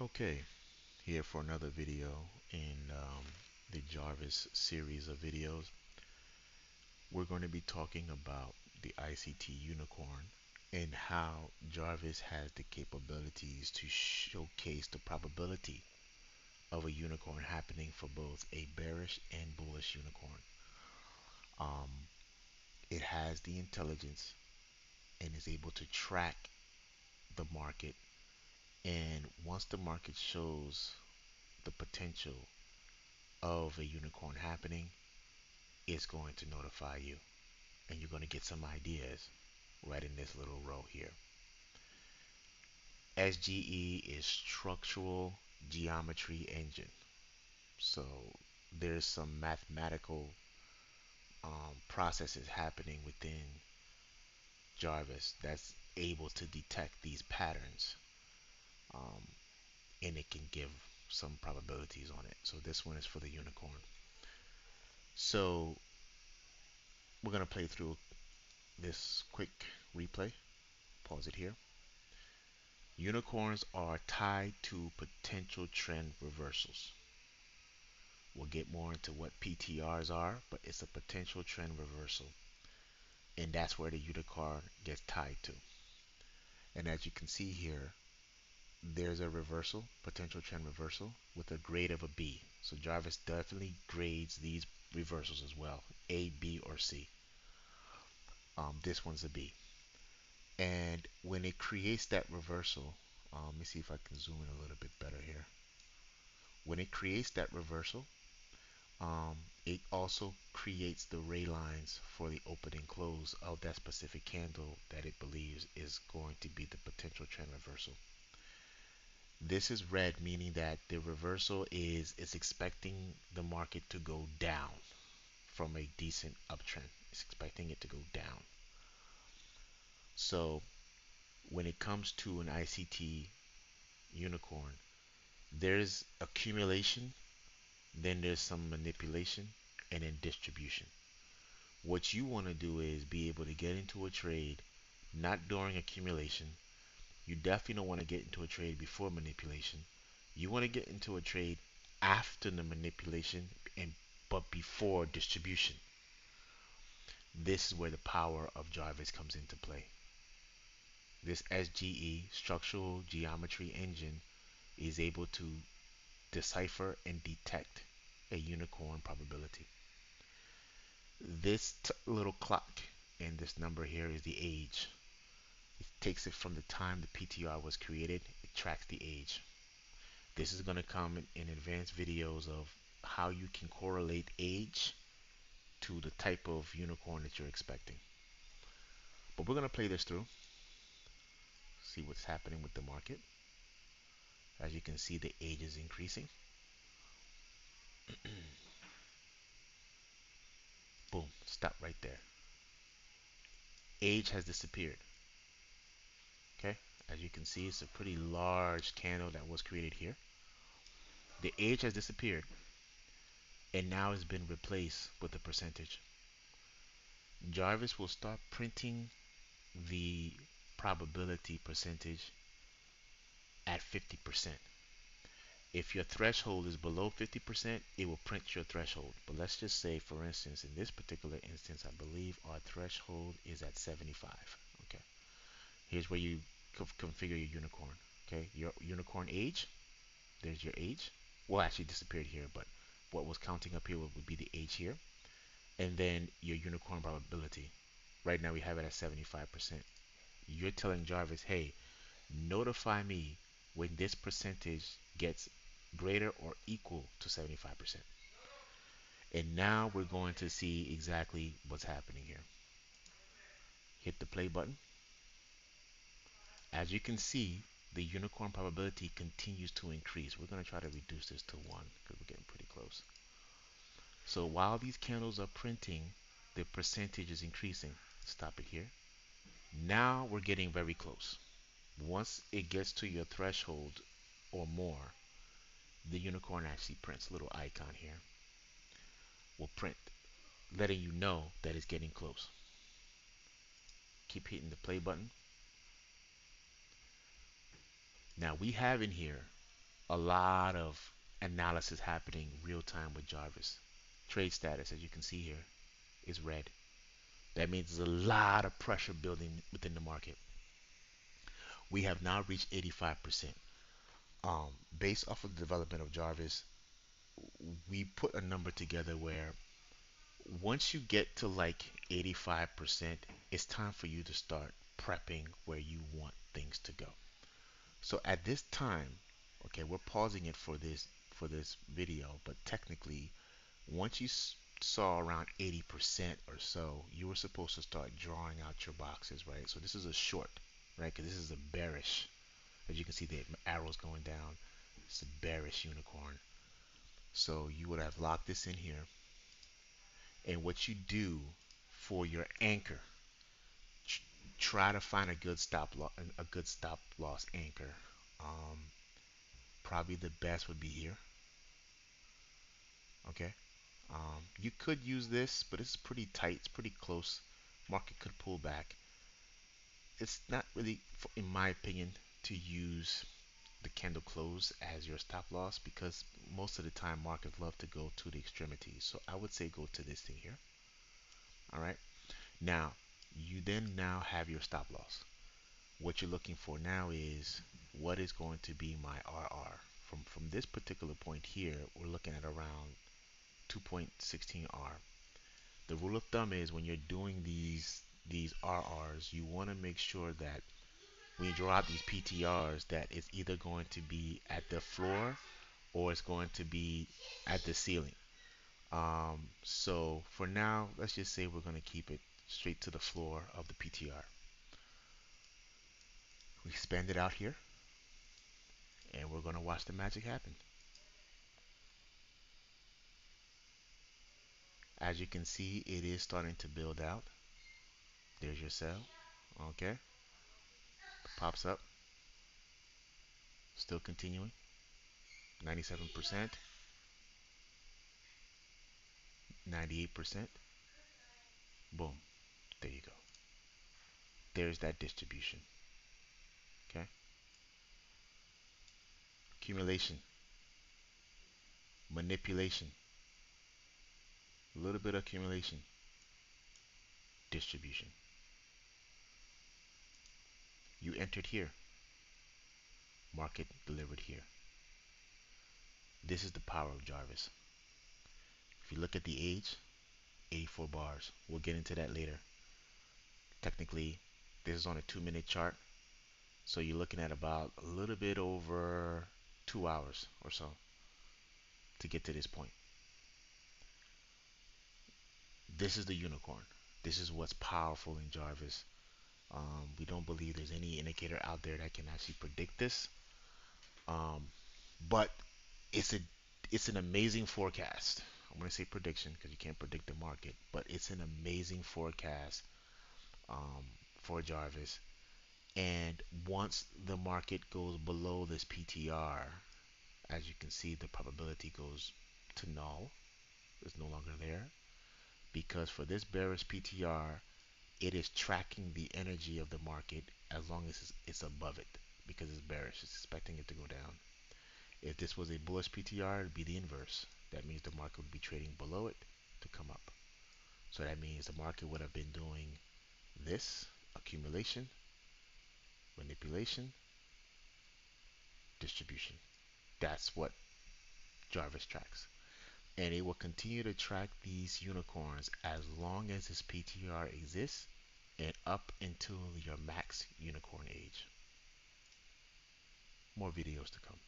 Okay, here for another video in the Jarvis series of videos. We're going to be talking about the ICT unicorn and how Jarvis has the capabilities to showcase the probability of a unicorn happening for both a bearish and bullish unicorn. Um, it has the intelligence and is able to track the market. And once the market shows the potential of a unicorn happening, it's going to notify you, and you're going to get some ideas right in this little row here. SGE is structural geometry engine. So there's some mathematical processes happening within Jarvis that's able to detect these patterns, um, and it can give some probabilities on it. So this one is for the unicorn. So we're going to play through this quick replay. Pause it here. Unicorns are tied to potential trend reversals. We'll get more into what PTRs are, but it's a potential trend reversal. And that's where the unicorn gets tied to. And as you can see here, there's a reversal, potential trend reversal, with a grade of a B. So Jarvis definitely grades these reversals as well, A, B, or C. This one's a B. And when it creates that reversal, let me see if I can zoom in a little bit better here. When it creates that reversal, it also creates the ray lines for the open and close of that specific candle that it believes is going to be the potential trend reversal. This is red, meaning that the reversal is expecting the market to go down from a decent uptrend. It's expecting it to go down. So when it comes to an ICT unicorn, there's accumulation, then there's some manipulation, and then distribution. What you want to do is be able to get into a trade not during accumulation. You definitely don't want to get into a trade before manipulation. You want to get into a trade after the manipulation and but before distribution. This is where the power of Jarvis comes into play. This SGE, structural geometry engine, is able to decipher and detect a unicorn probability. This little clock and this number here is the age. It takes it from the time the PTR was created. It tracks the age. This is going to come in advanced videos of how you can correlate age to the type of unicorn that you're expecting. But we're going to play this through, see what's happening with the market. As you can see, the age is increasing. Boom, stop right there. Age has disappeared. Okay, as you can see, it's a pretty large candle that was created here. The age has disappeared and now it's been replaced with a percentage. Jarvis will start printing the probability percentage at 50%. If your threshold is below 50%, it will print your threshold. But let's just say, for instance, in this particular instance, I believe our threshold is at 75. Okay. Here's where you configure your unicorn. Okay. Your unicorn age. There's your age. Well, actually disappeared here, but what was counting up here would be the age here. And then your unicorn probability. Right now we have it at 75%. You're telling Jarvis, hey, notify me when this percentage gets greater or equal to 75%. And now we're going to see exactly what's happening here. Hit the play button. As you can see, the unicorn probability continues to increase. We're going to try to reduce this to 1 because we're getting pretty close. So while these candles are printing, the percentage is increasing. Stop it here. Now we're getting very close. Once it gets to your threshold or more, the unicorn actually prints a little icon here. Will print, letting you know that it's getting close. Keep hitting the play button. Now we have in here a lot of analysis happening real time with Jarvis. Trade status, as you can see here, is red. That means there's a lot of pressure building within the market. We have now reached 85%. Based off of the development of Jarvis, we put a number together where once you get to like 85%, it's time for you to start prepping where you want things to go. So at this time, okay, we're pausing it for this video, but technically, once you saw around 80% or so, you were supposed to start drawing out your boxes, right? So this is a short, right? Because this is a bearish. As you can see, the arrows going down. It's a bearish unicorn. So you would have locked this in here. And what you do for your anchor, try to find a good stop loss anchor. Um, Probably the best would be here. Okay. You could use this, but it's pretty tight. It's pretty close. Market could pull back. It's not really, in my opinion, to use the candle close as your stop loss because most of the time markets love to go to the extremities. So I would say go to this thing here. All right. Now, you then now have your stop loss. What you're looking for now is what is going to be my RR. From this particular point here, we're looking at around 2.16 R. The rule of thumb is when you're doing these RRs, you want to make sure that when you draw out these PTRs that it's either going to be at the floor or it's going to be at the ceiling. So for now, let's just say we're going to keep it straight to the floor of the PTR. We expand it out here and we're going to watch the magic happen. As you can see, it is starting to build out. There's your sell. Okay. Pops up. Still continuing. 97%. 98%. Boom. There you go. There's that distribution. Okay. Accumulation. Manipulation. A little bit of accumulation. Distribution. You entered here. Market delivered here. This is the power of Jarvis. If you look at the age, 84 bars. We'll get into that later. Technically, this is on a 2-minute chart. So you're looking at about a little bit over 2 hours or so to get to this point. This is the unicorn. This is what's powerful in Jarvis. We don't believe there's any indicator out there that can actually predict this. Um, but it's a it's an amazing forecast. I'm going to say prediction because you can't predict the market, but it's an amazing forecast um, for Jarvis. And once the market goes below this PTR, as you can see, the probability goes to null. It's no longer there because for this bearish PTR, it is tracking the energy of the market as long as it's above it because it's bearish. It's expecting it to go down. If this was a bullish PTR, it'd be the inverse. That means the market would be trading below it to come up. So that means the market would have been doing this accumulation, manipulation, distribution. That's what Jarvis tracks. And it will continue to track these unicorns as long as this PTR exists and up until your max unicorn age. More videos to come.